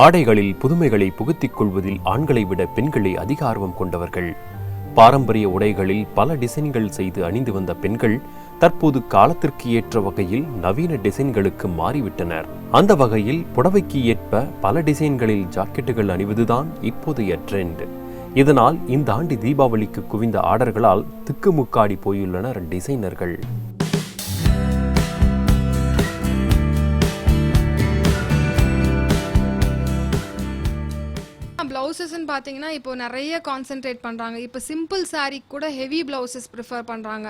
ஆடைகளில் புதுமைகளை புகுத்திக் கொள்வதில் ஆண்களை விட பெண்களே அதிக ஆர்வம் கொண்டவர்கள். பாரம்பரிய உடைகளில் பல டிசைன்கள் செய்து அணிந்து வந்த பெண்கள் தற்போது காலத்திற்கு ஏற்ற வகையில் நவீன டிசைன்களுக்கு மாறிவிட்டனர். அந்த வகையில் புடவைக்கு ஏற்ப பல டிசைன்களில் ஜாக்கெட்டுகள் அணிவதுதான் இப்போதைய ட்ரெண்ட். இதனால் இந்த ஆண்டு தீபாவளிக்கு குவிந்த ஆர்டர்களால் திக்குமுக்காடி போயுள்ளனர் டிசைனர்கள். ப்ளவுசஸ்ன்னு பார்த்தீங்கன்னா இப்போ நிறைய கான்சென்ட்ரேட் பண்ணுறாங்க. இப்போ சிம்பிள் சாரீ கூட ஹெவி ப்ளவுசஸ் ப்ரிஃபர் பண்ணுறாங்க.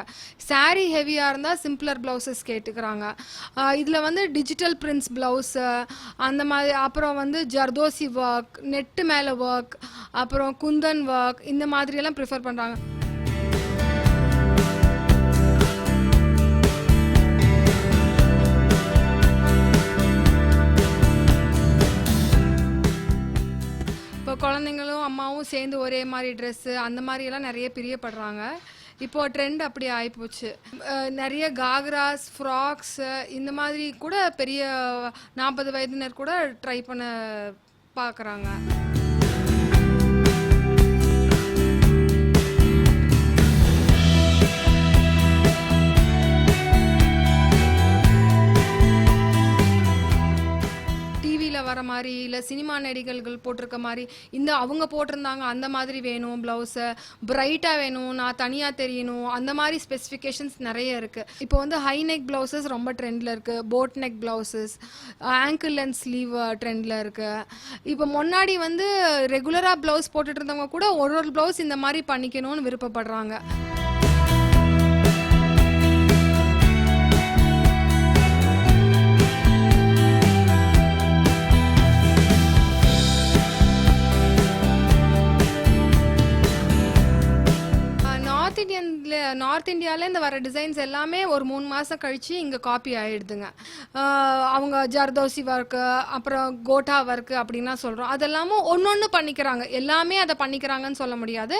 சாரீ ஹெவியாக இருந்தால் சிம்பிளர் ப்ளவுசஸ் கேட்டுக்கிறாங்க. இதில் வந்து டிஜிட்டல் பிரிண்ட்ஸ் ப்ளவுஸு அந்த மாதிரி, அப்புறம் வந்து ஜர்தோசி ஒர்க், நெட்டு மேலே ஒர்க், அப்புறம் குந்தன் ஒர்க், இந்த மாதிரியெல்லாம் ப்ரிஃபர் பண்ணுறாங்க. இப்போ குழந்தைங்களும் அம்மாவும் சேர்ந்து ஒரே மாதிரி ட்ரெஸ்ஸு அந்த மாதிரியெல்லாம் நிறைய பிரியப்படுறாங்க. இப்போது ட்ரெண்ட் அப்படி ஆகிப்போச்சு. நிறைய காக்ராஸ், ஃப்ராக்ஸு இந்த மாதிரி கூட பெரிய 40 வயதினர் கூட ட்ரை பண்ண பார்க்குறாங்க. வர மாதிரி இல்லை சினிமா நடிகர்கள் போட்டிருக்க மாதிரி இந்த அவங்க போட்டிருந்தாங்க அந்த மாதிரி வேணும், ப்ளவுஸை பிரைட்டாக வேணும், நான் தனியாக தெரியணும், அந்த மாதிரி ஸ்பெசிஃபிகேஷன்ஸ் நிறைய இருக்குது. இப்போ வந்து ஹை நெக் ப்ளவுசஸ் ரொம்ப ட்ரெண்டில் இருக்குது. Boat neck blouses, angle length sleeve ட்ரெண்டில் இருக்குது. இப்போ முன்னாடி வந்து ரெகுலராக ப்ளவுஸ் போட்டுட்டு இருந்தவங்க கூட ஒரு ப்ளவுஸ் இந்த மாதிரி பண்ணிக்கணும்னு விருப்பப்படுறாங்க. நார்த் இந்தியாவில் இந்த வர டிசைன்ஸ் எல்லாமே ஒரு 3 மாதம் கழித்து இங்கே காப்பி ஆகிடுதுங்க. அவங்க ஜர்தோசி ஒர்க்கு, அப்புறம் கோட்டா ஒர்க்கு அப்படின்லாம் சொல்கிறோம். அதெல்லாமும் ஒன்று பண்ணிக்கிறாங்க. எல்லாமே அதை பண்ணிக்கிறாங்கன்னு சொல்ல முடியாது.